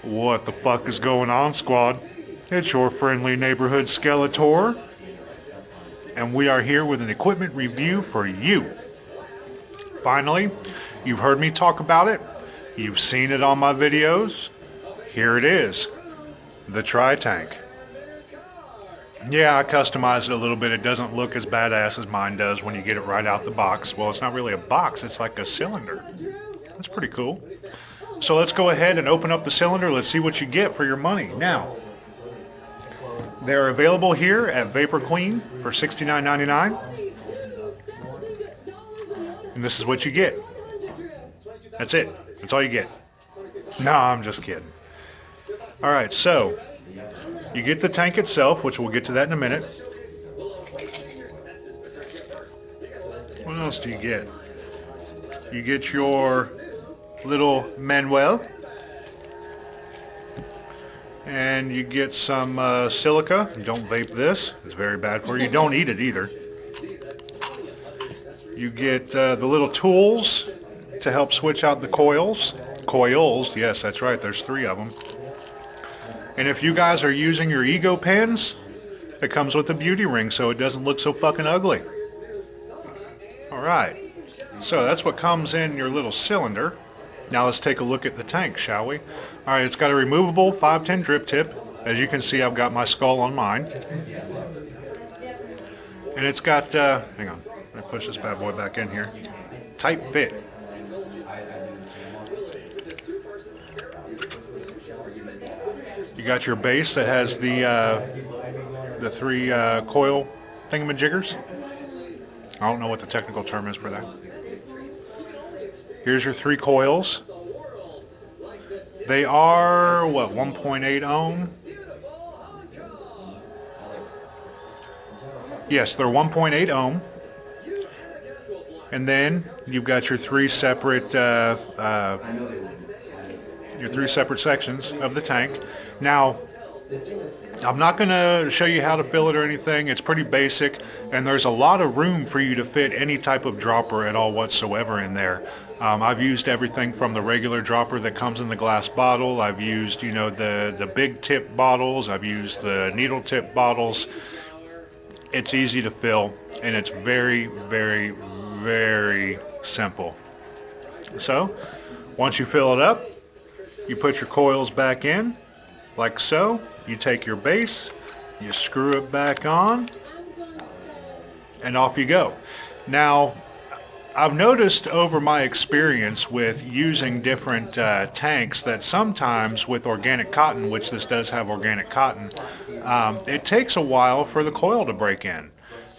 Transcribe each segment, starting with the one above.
What the fuck is going on, squad? It's your friendly neighborhood Skeletor, and we are here with an equipment review for you. Finally, you've heard me talk about it, you've seen it on my videos. Here it is, the Tritank. Yeah, I customized it a little bit. It doesn't look as badass as mine does when you get it right out the box. Well, it's not really a box, it's like a cylinder. That's pretty cool. So let's go ahead and open up the cylinder. Let's see what you get for your money. Now, they're available here at Vaprqueen for $69.99. And this is what you get. That's it. That's all you get. No, I'm just kidding. Alright, so you get the tank itself, which we'll get to that in a minute. What else do you get? You get your little manual, and you get some silica. Don't vape this, it's very bad for you. Don't eat it either. You get the little tools to help switch out the coils. Coils, yes, that's right, there's 3 of them. And if you guys are using your ego pens, it comes with a beauty ring so it doesn't look so fucking ugly. Alright, so that's what comes in your little cylinder. Now let's take a look at the tank, shall we? Alright, it's got a removable 510 drip tip. As you can see, I've got my skull on mine. And it's got, hang on, let me push this bad boy back in here. Tight fit. You got your base that has the 3 coil thingamajiggers. I don't know what the technical term is for that. Here's your 3 coils. They are, what, 1.8 ohm? Yes, they're 1.8 ohm. And then you've got your 3 separate sections of the tank. Now, I'm not going to show you how to fill it or anything. It's pretty basic, and there's a lot of room for you to fit any type of dropper at all whatsoever in there. I've used everything from the regular dropper that comes in the glass bottle. I've used, you know, the big tip bottles. I've used the needle tip bottles. It's easy to fill, and it's very, very, very simple. So, once you fill it up, you put your coils back in, like so. You take your base, you screw it back on, and off you go. Now, I've noticed over my experience with using different tanks that sometimes with organic cotton, which this does have organic cotton, it takes a while for the coil to break in.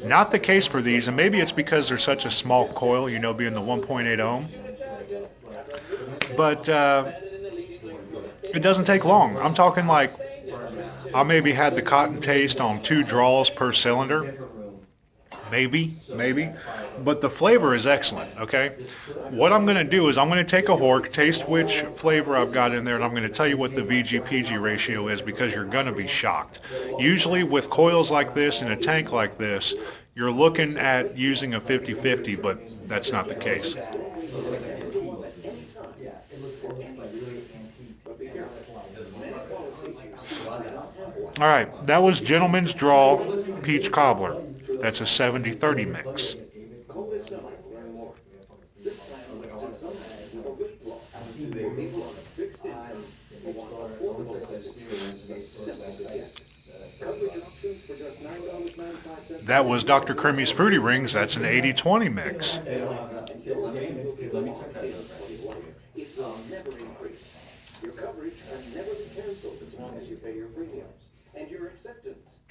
Not the case for these, and maybe it's because they're such a small coil, you know, being the 1.8 ohm. But it doesn't take long. I'm talking like I maybe had the cotton taste on 2 draws per cylinder. Maybe. But the flavor is excellent, okay? What I'm going to do is I'm going to take a hork, taste which flavor I've got in there, and I'm going to tell you what the VG-PG ratio is because you're going to be shocked. Usually with coils like this in a tank like this, you're looking at using a 50-50, but that's not the case. Alright, that was Gentleman's Draw Peach Cobbler. That's a 70-30 mix. That was Dr. Creamy's Fruity Rings. That's an 80-20 mix.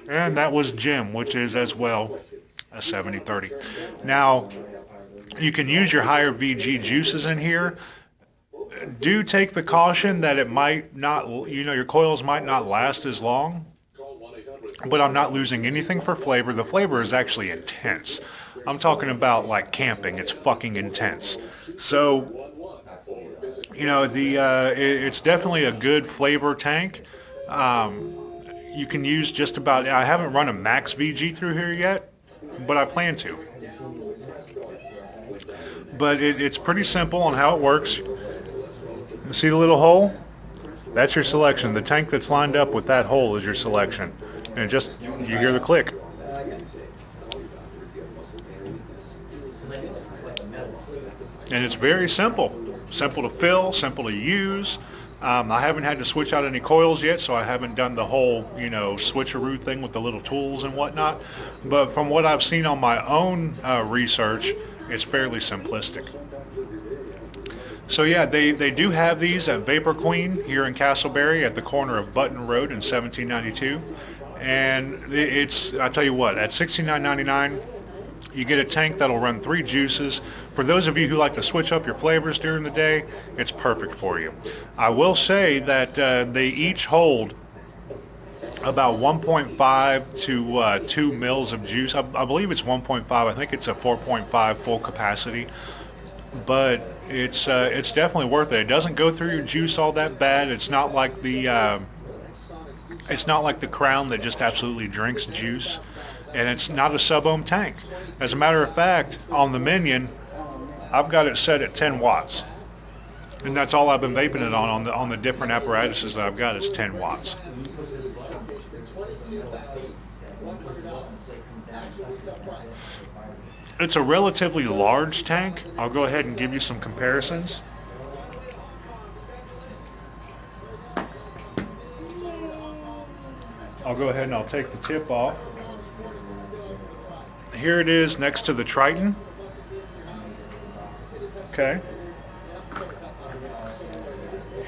And that was Jim, which is as well a 70-30. Now, you can use your higher VG juices in here. Do take the caution that it might not, you know, your coils might not last as long. But I'm not losing anything for flavor. The flavor is actually intense. I'm talking about like camping. It's fucking intense. So, you know, it's definitely a good flavor tank. You can use just about, I haven't run a max VG through here yet, but I plan to. But it's pretty simple on how it works. You see the little hole? That's your selection. The tank that's lined up with that hole is your selection. And just, you hear the click. And it's very simple. Simple to fill, simple to use. I haven't had to switch out any coils yet, so I haven't done the whole, you know, switcheroo thing with the little tools and whatnot. But from what I've seen on my own research, it's fairly simplistic. So yeah, they do have these at Vaprqueen here in Casselberry at the corner of Button Road in 1792. And it's, I tell you what, at $69.99, you get a tank that'll run 3 juices. For those of you who like to switch up your flavors during the day, it's perfect for you. I will say that they each hold about 1.5 to 2 mils of juice. I believe it's 1.5. I think it's a 4.5 full capacity. But it's definitely worth it. It doesn't go through your juice all that bad. It's not like the Crown that just absolutely drinks juice. And it's not a sub-ohm tank. As a matter of fact, on the Minion, I've got it set at 10 watts. And that's all I've been vaping it on the different apparatuses that I've got is 10 watts. It's a relatively large tank. I'll go ahead and give you some comparisons. I'll go ahead and I'll take the tip off. Here it is next to the Triton. Okay.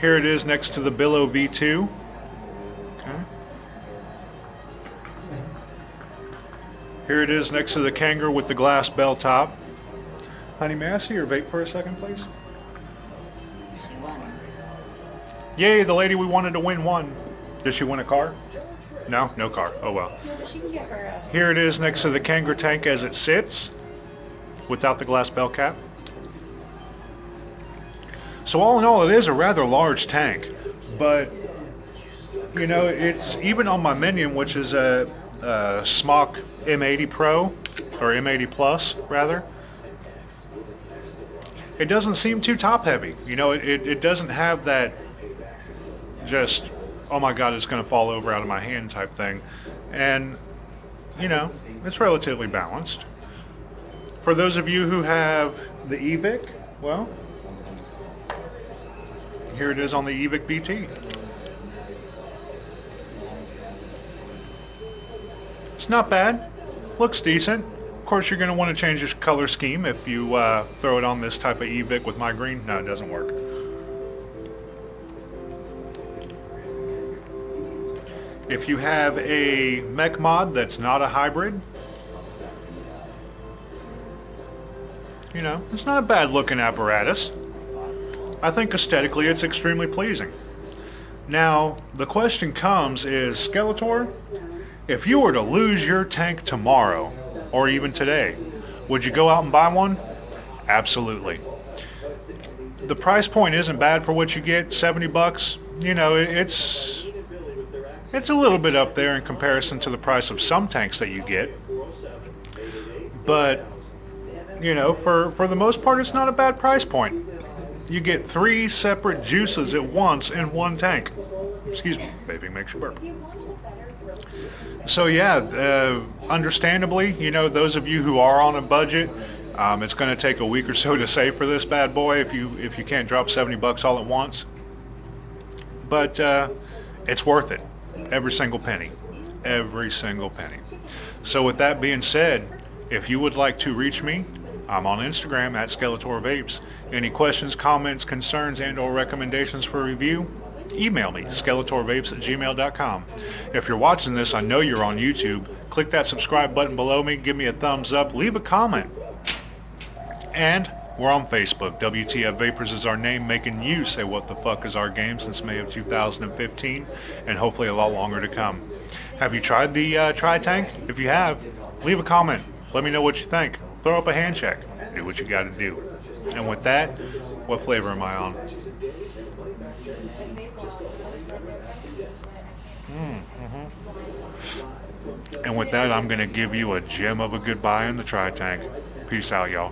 Here it is next to the Billow V2. Okay. Here it is next to the Kangaroo with the glass bell top. Honey, may I see your vape for a second, please? She won. Yay, the lady we wanted to win won. Did she win a car? No? No car. Oh well. She can get her Here it is next to the Kangaroo tank as it sits, without the glass bell cap. So all in all, it is a rather large tank, but you know, it's even on my Minion, which is a Smock M80 Pro, or M80 Plus rather. It doesn't seem too top heavy. You know, it doesn't have that just, oh my god, it's going to fall over out of my hand type thing. And, you know, it's relatively balanced. For those of you who have the eVic, well, here it is on the eVic BT. It's not bad. Looks decent. Of course, you're going to want to change your color scheme if you throw it on this type of eVic with my green. No, it doesn't work. If you have a mech mod that's not a hybrid, you know, it's not a bad looking apparatus. I think aesthetically it's extremely pleasing. Now, the question comes is, Skeletor, if you were to lose your tank tomorrow, or even today, would you go out and buy one? Absolutely. The price point isn't bad for what you get, 70 bucks. You know, it's a little bit up there in comparison to the price of some tanks that you get. But, you know, for the most part, it's not a bad price point. You get 3 separate juices at once in one tank. Excuse me, baby, makes you burp. So yeah, understandably, you know, those of you who are on a budget, it's going to take a week or so to save for this bad boy if you can't drop 70 bucks all at once. But it's worth it. Every single penny. Every single penny. So with that being said, if you would like to reach me, I'm on Instagram at Skeletor Vapes. Any questions, comments, concerns, and or recommendations for review, email me, skeletorvapes@gmail.com. If you're watching this, I know you're on YouTube. Click that subscribe button below me, give me a thumbs up, leave a comment. And we're on Facebook. WTF Vapors is our name, making you say what the fuck is our game since May of 2015, and hopefully a lot longer to come. Have you tried the Tritank? If you have, leave a comment. Let me know what you think. Throw up a hand check. Do what you got to do. And with that, what flavor am I on? And with that, I'm going to give you a gem of a goodbye in the Tritank. Peace out, y'all.